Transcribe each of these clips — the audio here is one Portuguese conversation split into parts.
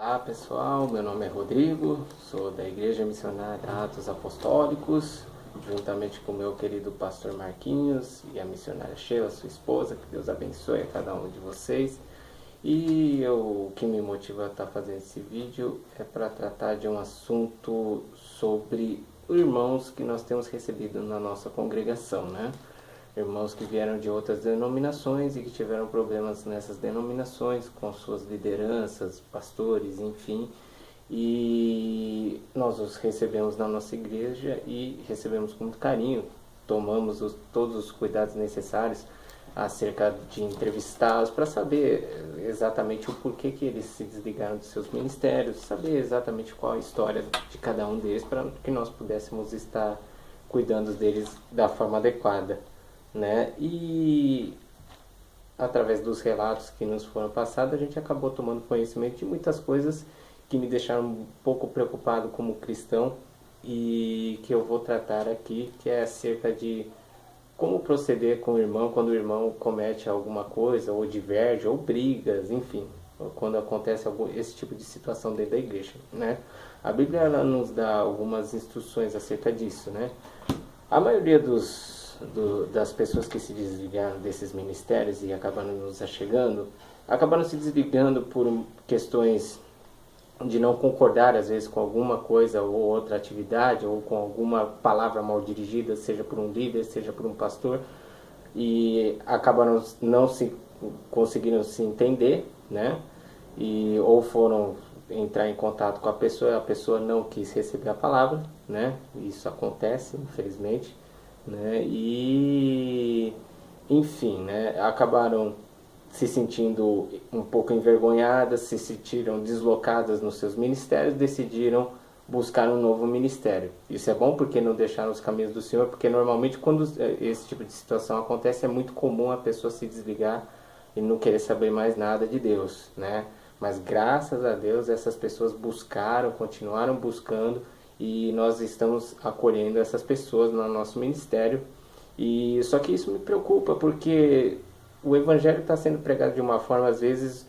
Olá pessoal, meu nome é Rodrigo, sou da Igreja Missionária Atos Apostólicos, juntamente com o meu querido pastor Marquinhos e a missionária Sheila, sua esposa. Que Deus abençoe a cada um de vocês. E o que me motiva a estar fazendo esse vídeo é para tratar de um assunto sobre irmãos que nós temos recebido na nossa congregação, né? Irmãos que vieram de outras denominações e que tiveram problemas nessas denominações com suas lideranças, pastores, enfim. E nós os recebemos na nossa igreja e recebemos com muito carinho. Tomamos todos os cuidados necessários acerca de entrevistá-los para saber exatamente o porquê que eles se desligaram de seus ministérios, saber exatamente qual a história de cada um deles, para que nós pudéssemos estar cuidando deles da forma adequada, né? E através dos relatos que nos foram passados, a gente acabou tomando conhecimento de muitas coisas que me deixaram um pouco preocupado como cristão e que eu vou tratar aqui, que é acerca de como proceder com o irmão quando o irmão comete alguma coisa, ou diverge, ou brigas, enfim, quando acontece esse tipo de situação dentro da igreja, né? A Bíblia ela nos dá algumas instruções acerca disso, né? A maioria das pessoas que se desligaram desses ministérios e acabaram nos achegando, acabaram se desligando por questões de não concordar às vezes com alguma coisa ou outra atividade, ou com alguma palavra mal dirigida, seja por um líder, seja por um pastor, e acabaram não se conseguindo se entender, né? Ou foram entrar em contato com a pessoa não quis receber a palavra, né? Isso acontece, infelizmente, né? E enfim, né? Acabaram se sentindo um pouco envergonhadas, se sentiram deslocadas nos seus ministérios, decidiram buscar um novo ministério. Isso é bom porque não deixaram os caminhos do Senhor, porque normalmente quando esse tipo de situação acontece é muito comum a pessoa se desligar e não querer saber mais nada de Deus, né? Mas graças a Deus essas pessoas buscaram, continuaram buscando, e nós estamos acolhendo essas pessoas no nosso ministério. E só que isso me preocupa porque o evangelho está sendo pregado de uma forma às vezes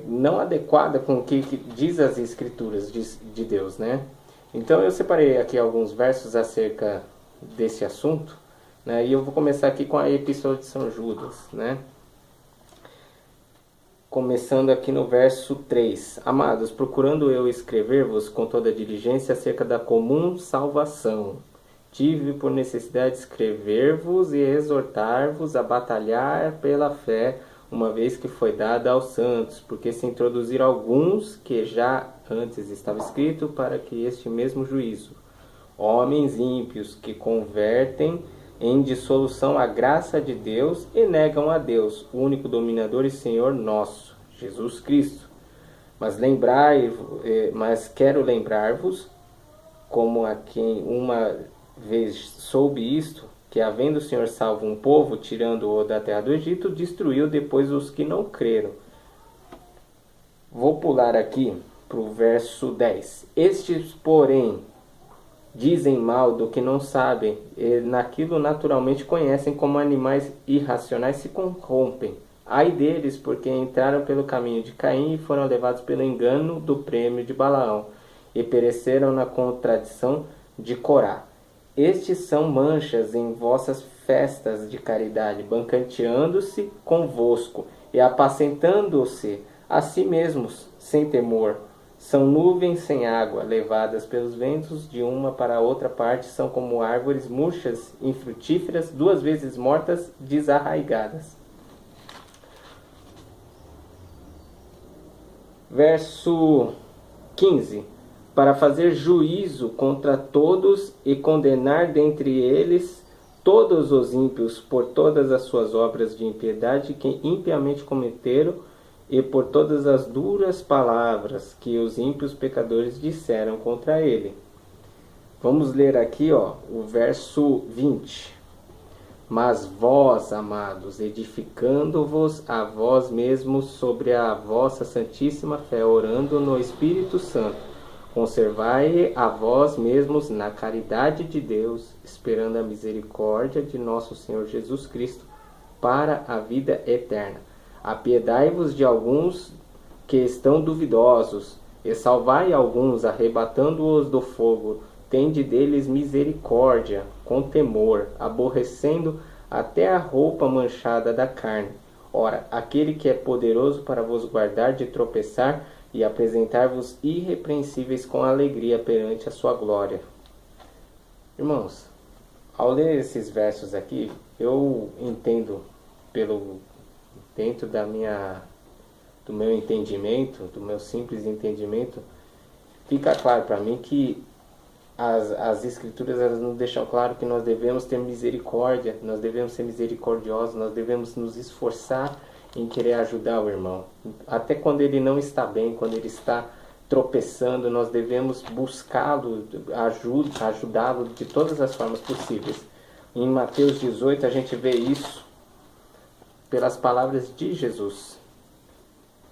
não adequada com o que diz as escrituras de Deus, né? Então eu separei aqui alguns versos acerca desse assunto, né? E eu vou começar aqui com a Epístola de São Judas, né? Começando aqui no verso 3. Amados, procurando eu escrever-vos com toda diligência acerca da comum salvação, tive por necessidade de escrever-vos e exortar-vos a batalhar pela fé, uma vez que foi dada aos santos, porque se introduziram alguns que já antes estava escrito para que este mesmo juízo, homens ímpios que convertem em dissolução a graça de Deus e negam a Deus, o único dominador e Senhor nosso, Jesus Cristo. Mas quero lembrar-vos, como a quem uma vez soube isto, que havendo o Senhor salvo um povo, tirando-o da terra do Egito, destruiu depois os que não creram. Vou pular aqui para o verso 10. Estes, porém, dizem mal do que não sabem, e naquilo naturalmente conhecem, como animais irracionais se corrompem. Ai deles, porque entraram pelo caminho de Caim e foram levados pelo engano do prêmio de Balaão, e pereceram na contradição de Corá. Estes são manchas em vossas festas de caridade, banqueteando-se convosco e apacentando-se a si mesmos sem temor. São nuvens sem água, levadas pelos ventos de uma para outra parte, são como árvores murchas, infrutíferas, 2 vezes mortas, desarraigadas. Verso 15. Para fazer juízo contra todos e condenar dentre eles todos os ímpios por todas as suas obras de impiedade que impiamente cometeram, e por todas as duras palavras que os ímpios pecadores disseram contra ele. Vamos ler aqui, o verso 20. Mas vós, amados, edificando-vos a vós mesmos sobre a vossa santíssima fé, orando no Espírito Santo, conservai a vós mesmos na caridade de Deus, esperando a misericórdia de nosso Senhor Jesus Cristo para a vida eterna. Apiedai-vos de alguns que estão duvidosos, e salvai alguns, arrebatando-os do fogo. Tende deles misericórdia, com temor, aborrecendo até a roupa manchada da carne. Ora, aquele que é poderoso para vos guardar de tropeçar e apresentar-vos irrepreensíveis com alegria perante a sua glória. Irmãos, ao ler esses versos aqui, eu entendo dentro do meu entendimento, do meu simples entendimento, fica claro para mim que as escrituras, elas nos deixam claro que nós devemos ter misericórdia, nós devemos ser misericordiosos, nós devemos nos esforçar em querer ajudar o irmão. Até quando ele não está bem, quando ele está tropeçando, nós devemos buscá-lo, ajudá-lo de todas as formas possíveis. Em Mateus 18 a gente vê isso pelas palavras de Jesus.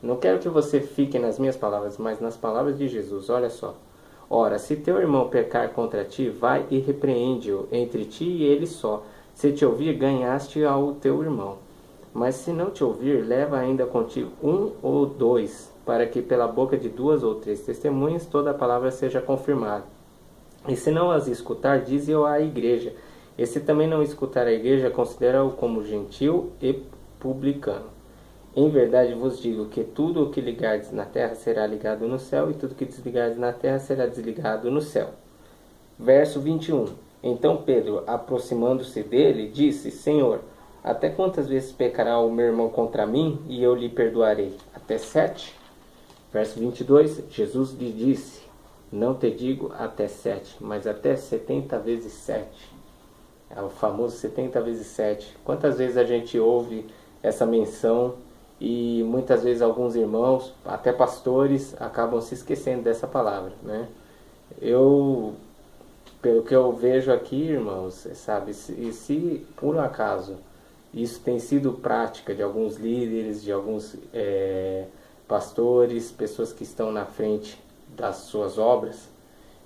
Não quero que você fique nas minhas palavras, mas nas palavras de Jesus. Olha só. Ora, se teu irmão pecar contra ti, vai e repreende-o entre ti e ele só. Se te ouvir, ganhaste ao teu irmão. Mas se não te ouvir, leva ainda contigo 1 ou 2, para que pela boca de 2 ou 3 testemunhas toda a palavra seja confirmada. E se não as escutar, dize-o à igreja. E se também não escutar a igreja, considera-o como gentil e publicano. Em verdade vos digo que tudo o que ligardes na terra será ligado no céu, e tudo o que desligardes na terra será desligado no céu. Verso 21. Então Pedro, aproximando-se dele, disse: Senhor, até quantas vezes pecará o meu irmão contra mim, e eu lhe perdoarei? Até 7? Verso 22. Jesus lhe disse: Não te digo até 7, mas até 70 vezes 7. É o famoso 70 vezes 7. Quantas vezes a gente ouve essa menção e muitas vezes alguns irmãos, até pastores, acabam se esquecendo dessa palavra, né? Pelo que eu vejo aqui, irmãos, sabe, se por um acaso isso tem sido prática de alguns líderes, de alguns pastores, pessoas que estão na frente das suas obras,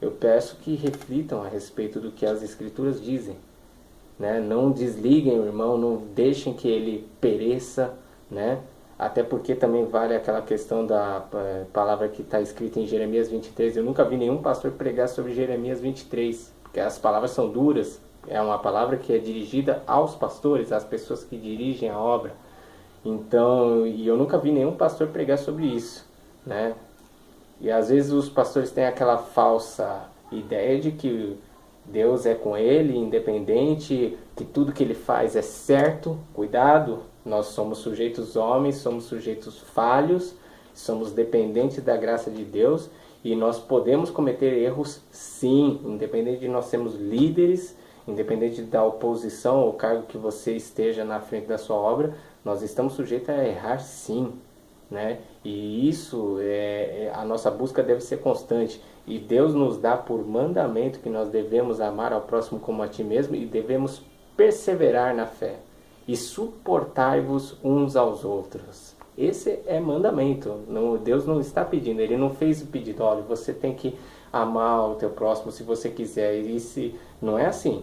eu peço que reflitam a respeito do que as Escrituras dizem, né? Não desliguem o irmão, não deixem que ele pereça, né? Até porque também vale aquela questão da palavra que está escrita em Jeremias 23. Eu nunca vi nenhum pastor pregar sobre Jeremias 23, porque as palavras são duras. É uma palavra que é dirigida aos pastores, às pessoas que dirigem a obra. Então, e eu nunca vi nenhum pastor pregar sobre isso, né? E às vezes os pastores têm aquela falsa ideia de que Deus é com ele, independente, que tudo que ele faz é certo. Cuidado, nós somos sujeitos homens, somos sujeitos falhos, somos dependentes da graça de Deus e nós podemos cometer erros sim, independente de nós sermos líderes, independente da oposição ou cargo que você esteja na frente da sua obra, nós estamos sujeitos a errar sim, né? E isso, a nossa busca deve ser constante. E Deus nos dá por mandamento que nós devemos amar ao próximo como a ti mesmo e devemos perseverar na fé. E suportai-vos uns aos outros. Esse é mandamento. Deus não está pedindo, Ele não fez o pedido, olha, você tem que amar o teu próximo se você quiser. Não é assim.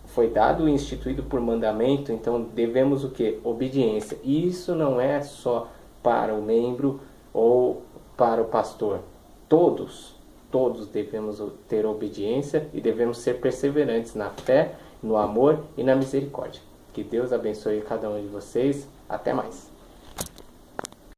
Foi dado e instituído por mandamento, então devemos o quê? Obediência. E isso não é só para o membro ou para o pastor. Todos devemos ter obediência e devemos ser perseverantes na fé, no amor e na misericórdia. Que Deus abençoe cada um de vocês. Até mais.